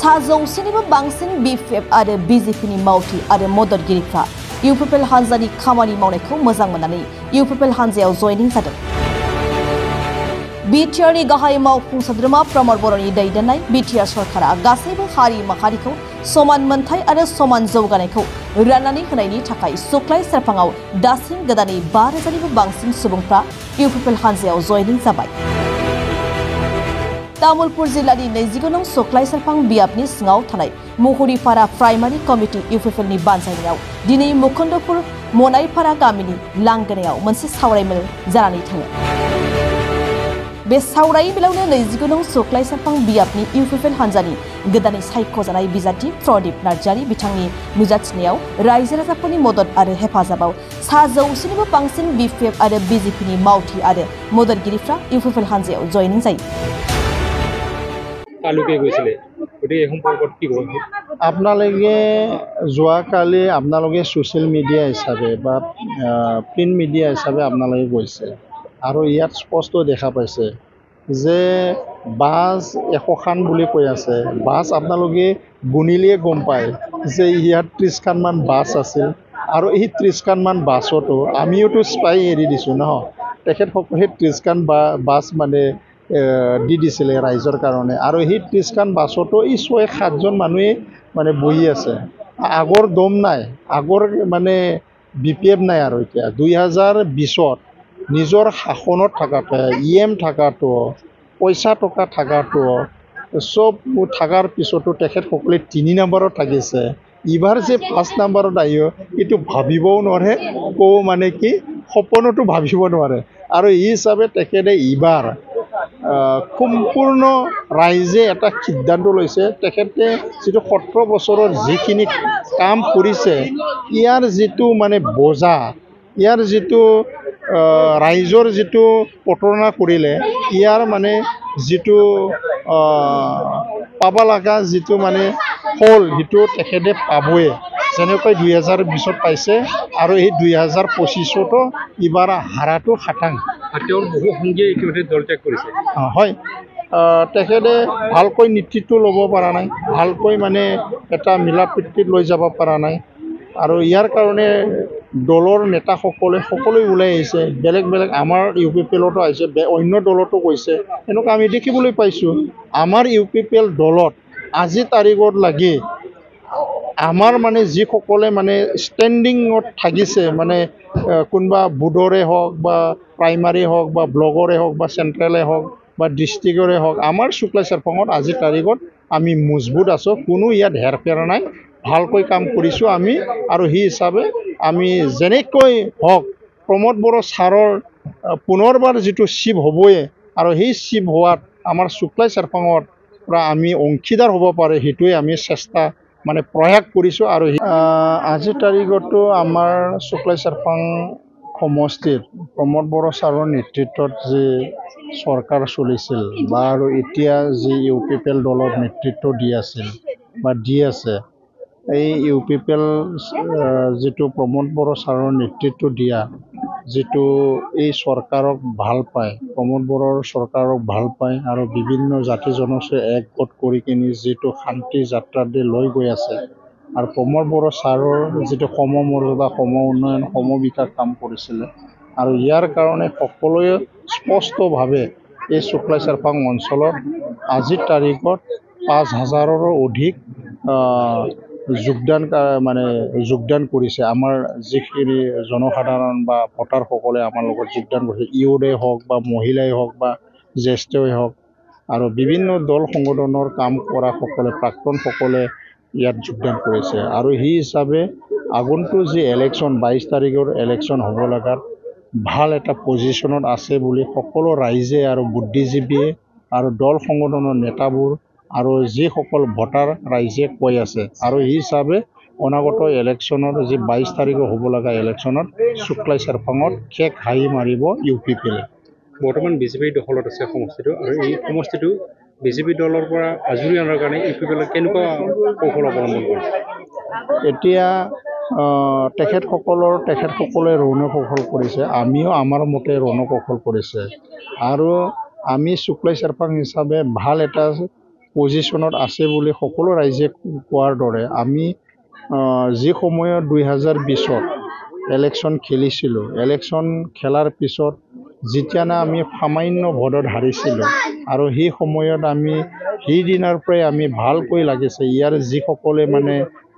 जौसेनिबो बांसिन BPF आरो BJPनि मावथि आरो मददगिरिफ्रा UPPL हानजानि खामानि मावनायखौ मोजां मोननानै UPPL हानजायाव जयनिं जादों। BTRनि गाहाय मावफुं सोद्रोमा प्रमद बर'नि दैदेननाय BTR सरकारा गासैबो हारि माहारिखौ समान मोनथाय आरो समान जौगानायखौ राननानै होनायनि थाखाय सुक्लाय सेरफाङाव दासिम गोदानै 5,000निबो बांसिन सुबुंफ्रा UPPL हानजायाव जयनिं जाबाय। तामुलपुर जिल्लानि 29 नं सुक्लाय सेरफां बियाबनि सिङाव थानाय मुहुरिपारा प्राइमारि कमिटि UPPLनि बानजायनायाव दिनै मुकुन्दपुर मनाइपारा गामिनि लांगोनायाव मोनसे सावराय मेल जानानै थाङो। बे सावराय मेलावनो 29 नं सुक्लाय सेरफां बियाबनि UPPL हानजानि गोदानै सायख'जानाय बिजाथि प्रदीप नार्जारी बिथांनि नुजाथिनायाव रायजो राजाफोरनि मदद आरो हेफाजाबाव 100निबो बांसिन BPF आरो BJPनि मावथि आरो मददगिरिफ्रा UPPL हानजायाव जयनिं जायो। আপোনালোকে যোৱাকালি আপোনালোকে ছ'চিয়েল মিডিয়া হিচাপে বা প্ৰিণ্ট মিডিয়া হিচাপে আপোনালোকে গৈছে আৰু ইয়াত স্পষ্ট দেখা পাইছে যে বাছ 100খান বুলি কৈ আছে। বাছ আপোনালোকে গুণিলেই গম পায় যে ইয়াত 30খানমান বাছ আছিল আৰু এই 30খানমান বাছতো আমিওতো স্পাই এৰি দিছোঁ নহয়। তেখেতসকলে 30খান বাছ মানে দি দিছিলে ৰাইজৰ কাৰণে আৰু সেই 30খান বাছতো এই 6-7জন মানুহে মানে বহি আছে। আগৰ দম নাই, আগৰ মানে BPF নাই আৰু এতিয়া 2020ত নিজৰ শাসনত থকাটো EM থকাটো পইচা টকা থকাটো চব থকাৰ পিছতো তেখেতসকলে 3 নম্বৰত থাকিছে। এইবাৰ যে 5 নম্বৰত আহিব এইটো ভাবিবও নোৱাৰে, মানে কি সপোনতো ভাবিব নোৱাৰে। আৰু এই হিচাপে তেখেতে এইবাৰ সম্পূৰ্ণ ৰাইজে এটা সিদ্ধান্ত লৈছে। তেখেতে যিটো 17 বছৰৰ যিখিনি কাম কৰিছে ইয়াৰ যিটো মানে বোজা, ইয়াৰ যিটো ৰাইজৰ যিটো প্ৰতাৰণা কৰিলে ইয়াৰ মানে যিটো পাব লগা যিটো মানে ফল সেইটো তেখেতে পাবই। যেনেকৈ 2020ত পাইছে আৰু এই 2025তো এইবাৰ হাৰাটো খাটাং। বহু সংগীয়ে ইতিমধ্যে দল ত্যাগ কৰিছে। হয়, তেখেতে ভালকৈ নেতৃত্ব ল'ব পৰা নাই, ভালকৈ মানে এটা মিলা প্ৰীতিত লৈ যাব পৰা নাই আৰু ইয়াৰ কাৰণে দলৰ নেতাসকলে সকলোৱে ওলাই আহিছে। বেলেগ বেলেগ আমাৰ UPPLতো আহিছে, অন্য দলতো গৈছে। এনেকুৱা আমি দেখিবলৈ পাইছোঁ। আমাৰ UPPL দলত আজি তাৰিখত লাগি আমাৰ মানে যিসকলে মানে ষ্টেণ্ডিঙত থাকিছে, মানে কোনোবা বুথৰে হওক বা প্ৰাইমাৰী হওক বা ব্লকৰে হওক বা চেণ্ট্ৰেলে হওক বা ডিষ্ট্ৰিক্টৰে হওক, আমাৰ শুক্লাই চেৰফাঙত আজিৰ তাৰিখত আমি মজবুত আছোঁ। কোনো ইয়াত হেৰফেৰ নাই, ভালকৈ কাম কৰিছোঁ আমি। আৰু সেই হিচাপে আমি যেনেকৈ হওক প্ৰমোদ বড়ো ছাৰৰ পুনৰবাৰ যিটো চিফ হ'বই আৰু সেই চিফ হোৱাত আমাৰ শুক্লাই চেৰফাঙৰ পৰা আমি অংশীদাৰ হ'ব পাৰে সেইটোৱে আমি চেষ্টা মানে প্ৰয়াস কৰিছোঁ। আৰু আজিৰ তাৰিখতো আমাৰ শুক্লাই চেৰফাং সমষ্টিত প্ৰমোদ বড়ো ছাৰৰ নেতৃত্বত যি চৰকাৰ চলিছিল বা আৰু এতিয়া যি UPPL দলৰ নেতৃত্ব দি আছিল বা দি আছে, এই UPPL যিটো প্ৰমোদ বড়ো ছাৰৰ নেতৃত্ব দিয়া যিটো এই চৰকাৰক ভাল পায়, প্ৰমোদ বড়োৰ চৰকাৰক ভাল পায় আৰু বিভিন্ন জাতি জনগোষ্ঠীয়ে একগোট কৰি কিনি যিটো শান্তি যাত্ৰাদি লৈ গৈ আছে আৰু প্ৰমোদ বড়ো ছাৰৰ যিটো সমমৰ্যাদা, সম উন্নয়ন, সম বিকাশ কাম কৰিছিলে আৰু ইয়াৰ কাৰণে সকলোৱে স্পষ্টভাৱে এই শুক্লাই চেৰফাং অঞ্চলত আজিৰ তাৰিখত 5,000ৰো অধিক যোগদান কৰিছে। আমাৰ যিখিনি জনসাধাৰণ বা ভোটাৰসকলে আমাৰ লগত যোগদান কৰিছে, ইউথে হওক বা মহিলাই হওক বা জ্যেষ্ঠই হওক আৰু বিভিন্ন দল সংগঠনৰ কাম কৰা সকলে প্ৰাক্তনসকলে ইয়াত যোগদান কৰিছে। আৰু সেই হিচাপে আগন্তুক যি ইলেকশ্যন 22 তাৰিখৰ ইলেকশ্যন হ'ব লগাত ভাল এটা পজিশ্যনত আছে বুলি সকলো ৰাইজে আৰু বুদ্ধিজীৱীয়ে আৰু দল সংগঠনৰ নেতাবোৰ আৰু যিসকল ভোটাৰ ৰাইজে কৈ আছে। আৰু এই হিচাপে অনাগত ইলেকশ্যনত যি 22 তাৰিখে হ'ব লগা ইলেকশ্যনত শুক্লাই চেৰফাঙত খেক হাঁহি মাৰিব UPPL। বৰ্তমান BJP দখলত আছে সমষ্টিটো আৰু এই সমষ্টিটো BJP দলৰ পৰা আজৰি অনাৰ কাৰণে UPPL কেনেকুৱা কৌশল অৱলম্বন কৰিছে? এতিয়া তেখেতসকলে ৰণকৌশল কৰিছে, আমিও আমাৰ মতে ৰণকৌশল কৰিছে। আৰু আমি শুক্লাই চেৰফাং হিচাপে ভাল এটা পজিশ্যনত আছে বুলি সকলো ৰাইজে কোৱাৰ দৰে আমি যি সময়ত 2020ত ইলেকশ্যন খেলিছিলোঁ, ইলেকশ্যন খেলাৰ পিছত যেতিয়া আমি সামান্য ভোটত হাৰিছিলোঁ আৰু সেই সময়ত আমি সেইদিনাৰ পৰাই আমি ভালকৈ লাগিছে ইয়াৰ যিসকলে মানে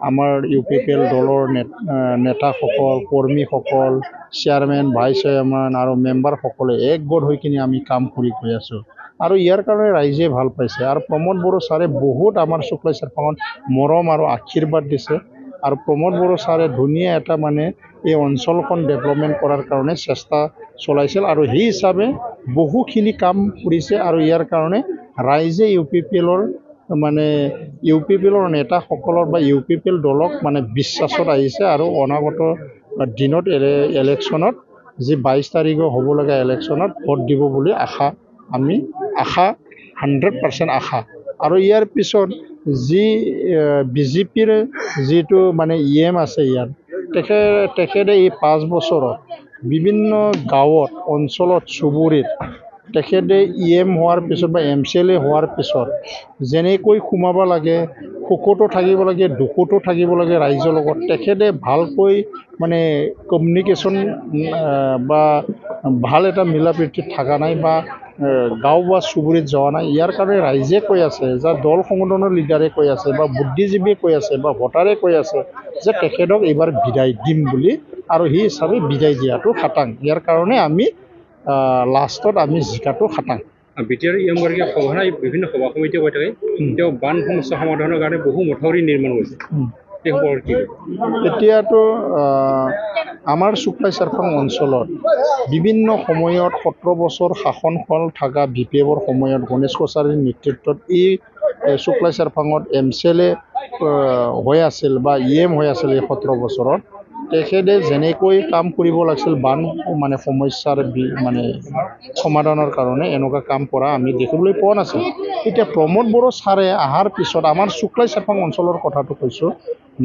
আমাৰ UPPL দলৰ নেতাসকল, কৰ্মীসকল, চেয়াৰমেন, ভাইচ চেয়াৰমেন আৰু মেম্বাৰসকলে একগোট হৈ কিনে আমি কাম কৰি গৈ আছোঁ আৰু ইয়াৰ কাৰণে ৰাইজে ভাল পাইছে। আৰু প্ৰমোদ বড়ো ছাৰে বহুত আমাৰ শুক্লাই চেৰপাঙত মৰম আৰু আশীৰ্বাদ দিছে আৰু প্ৰমোদ বড়ো ছাৰে ধুনীয়া এটা মানে এই অঞ্চলখন ডেভেলপমেণ্ট কৰাৰ কাৰণে চেষ্টা চলাইছিল আৰু সেই হিচাপে বহুখিনি কাম কৰিছে আৰু ইয়াৰ কাৰণে ৰাইজে UPPLৰ মানে UPPLৰ নেতাসকলৰ বা UPPL দলক মানে বিশ্বাসত আহিছে আৰু অনাগত দিনত ইলেকশ্যনত যি 22 তাৰিখে হ'ব লগা ইলেকশ্যনত ভোট দিব বুলি আমি আশা 100% আশা। আৰু ইয়াৰ পিছত যি BJPৰ যিটো মানে EM আছে ইয়াত তেখেতে এই 5 বছৰত বিভিন্ন গাঁৱত, অঞ্চলত, চুবুৰীত তেখেতে EM হোৱাৰ পিছত বা MCLA হোৱাৰ পিছত যেনেকৈ সোমাব লাগে, সুখতো থাকিব লাগে, দুখতো থাকিব লাগে ৰাইজৰ লগত, তেখেতে ভালকৈ মানে কমিউনিকেশ্যন বা ভাল এটা মিলা প্ৰীতিত থকা নাই বা গাঁও বা চুবুৰীত যোৱা নাই। ইয়াৰ কাৰণে ৰাইজে কৈ আছে যে দল সংগঠনৰ লিডাৰে কৈ আছে বা বুদ্ধিজীৱীয়ে কৈ আছে বা ভোটাৰে কৈ আছে যে তেখেতক এইবাৰ বিদায় দিম বুলি আৰু সেই হিচাপে বিদায় দিয়াটো খাটাং। ইয়াৰ কাৰণে আমি লাষ্টত আমি জিকাটো খাটাং। BTR EMগৰাকীয়ে সভাই বিভিন্ন সভা সমিতিয়ে কৈ থাকে তেওঁ বান সমস্যা সমাধানৰ কাৰণে বহু মথাউৰি নিৰ্মাণ কৰিছে। এতিয়াতো আমাৰ শুক্লাই চেৰপাং অঞ্চলত বিভিন্ন সময়ত 17 বছৰ শাসনকাল থকা BPFৰ সময়ত গণেশ কছাৰীৰ নেতৃত্বত এই শুক্লাই চেৰপাঙত MCLA হৈ আছিল বা EM হৈ আছিল এই 17 বছৰত তেখেতে যেনেকৈ কাম কৰিব লাগিছিল বান মানে সমস্যাৰ মানে সমাধানৰ কাৰণে এনেকুৱা কাম কৰা আমি দেখিবলৈ পোৱা নাছিল। এতিয়া প্ৰমোদ বড়ো ছাৰে অহাৰ পিছত আমাৰ শুক্লাই চেৰপাং অঞ্চলৰ কথাটো কৈছোঁ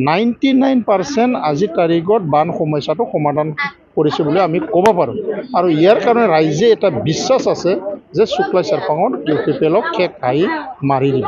99% আজিৰ তাৰিখত বান সমস্যাটো সমাধান কৰিছে বুলি আমি ক'ব পাৰোঁ আৰু ইয়াৰ কাৰণে ৰাইজে এটা বিশ্বাস আছে যে শুক্লাই চেৰপাঙত UPPLক খেক আহি মাৰি দিব।